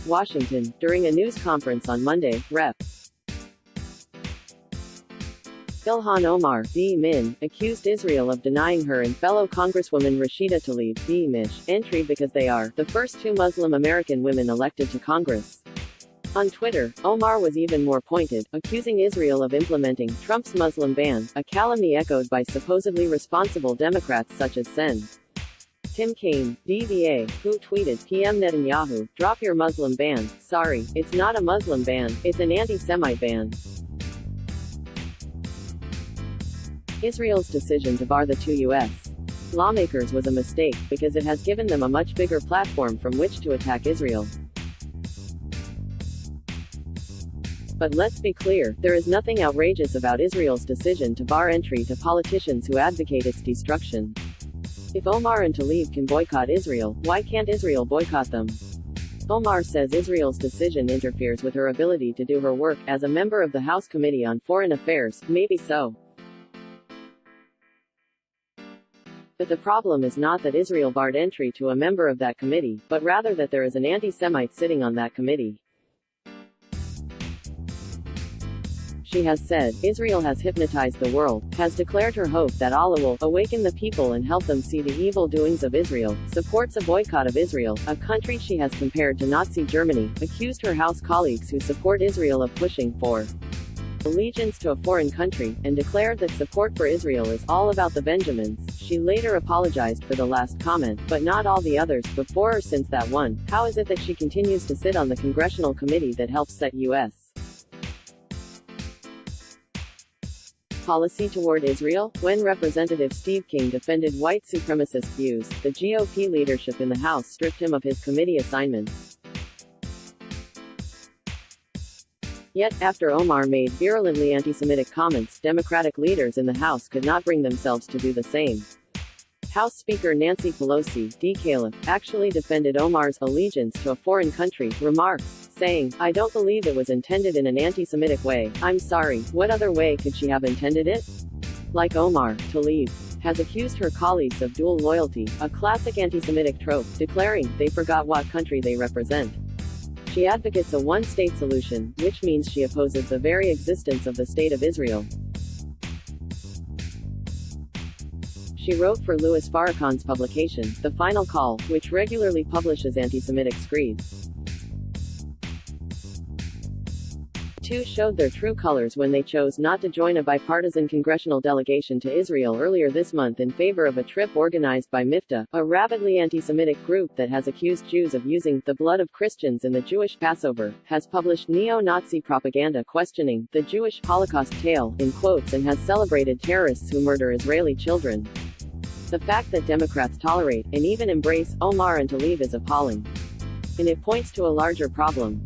Washington. During a news conference on Monday, Rep. Ilhan Omar, D-Minn, accused Israel of denying her and fellow Congresswoman Rashida Tlaib, D-Minn, entry because they are the first two Muslim American women elected to Congress. On Twitter, Omar was even more pointed, accusing Israel of implementing Trump's Muslim ban, a calumny echoed by supposedly responsible Democrats such as Sen. Tim Kaine, DVA, who tweeted, PM Netanyahu, drop your Muslim ban. Sorry, it's not a Muslim ban, it's an anti-Semite ban. Israel's decision to bar the two U.S. lawmakers was a mistake, because it has given them a much bigger platform from which to attack Israel. But let's be clear, there is nothing outrageous about Israel's decision to bar entry to politicians who advocate its destruction. If Omar and Tlaib can boycott Israel, why can't Israel boycott them? Omar says Israel's decision interferes with her ability to do her work as a member of the House Committee on Foreign Affairs. Maybe so. But the problem is not that Israel barred entry to a member of that committee, but rather that there is an anti-Semite sitting on that committee. She has said, Israel has hypnotized the world, has declared her hope that Allah will awaken the people and help them see the evil doings of Israel, supports a boycott of Israel, a country she has compared to Nazi Germany, accused her House colleagues who support Israel of pushing for allegiance to a foreign country, and declared that support for Israel is all about the Benjamins. She later apologized for the last comment, but not all the others, before or since that one. How is it that she continues to sit on the congressional committee that helps set U.S. policy toward Israel? When Representative Steve King defended white supremacist views, the GOP leadership in the House stripped him of his committee assignments. Yet, after Omar made virulently anti-Semitic comments, Democratic leaders in the House could not bring themselves to do the same. House Speaker Nancy Pelosi, D-Caliph, actually defended Omar's allegiance to a foreign country, remarks, saying, I don't believe it was intended in an anti-Semitic way. I'm sorry, what other way could she have intended it? Like Omar, Tlaib has accused her colleagues of dual loyalty, a classic anti-Semitic trope, declaring they forgot what country they represent. She advocates a one-state solution, which means she opposes the very existence of the State of Israel. She wrote for Louis Farrakhan's publication, The Final Call, which regularly publishes anti-Semitic screeds. The two showed their true colors when they chose not to join a bipartisan congressional delegation to Israel earlier this month in favor of a trip organized by Mifta, a rabidly anti-Semitic group that has accused Jews of using the blood of Christians in the Jewish Passover, has published neo-Nazi propaganda questioning the Jewish Holocaust tale, in quotes, and has celebrated terrorists who murder Israeli children. The fact that Democrats tolerate, and even embrace, Omar and Tlaib is appalling. And it points to a larger problem.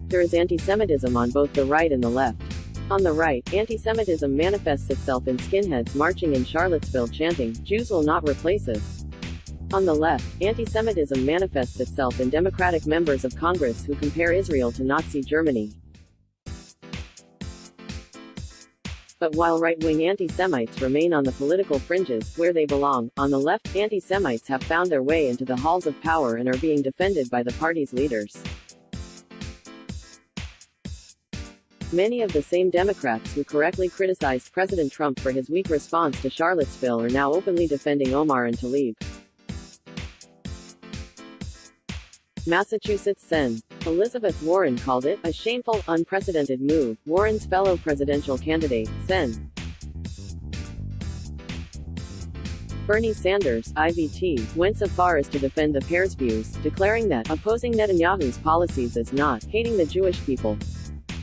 There is anti-Semitism on both the right and the left. On the right, anti-Semitism manifests itself in skinheads marching in Charlottesville chanting, Jews will not replace us. On the left, anti-Semitism manifests itself in Democratic members of Congress who compare Israel to Nazi Germany. But while right-wing anti-Semites remain on the political fringes, where they belong, on the left, anti-Semites have found their way into the halls of power and are being defended by the party's leaders. Many of the same Democrats who correctly criticized President Trump for his weak response to Charlottesville are now openly defending Omar and Tlaib. Massachusetts Sen. Elizabeth Warren called it a shameful, unprecedented move. Warren's fellow presidential candidate, Sen. Bernie Sanders, IVT, went so far as to defend the pair's views, declaring that opposing Netanyahu's policies is not hating the Jewish people.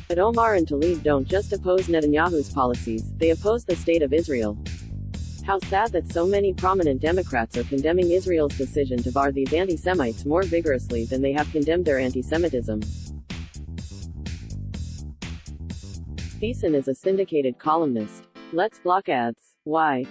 But Omar and Tlaib don't just oppose Netanyahu's policies, they oppose the State of Israel. How sad that so many prominent Democrats are condemning Israel's decision to bar these anti-Semites more vigorously than they have condemned their anti-Semitism. Thiessen is a syndicated columnist. Let's block ads. Why?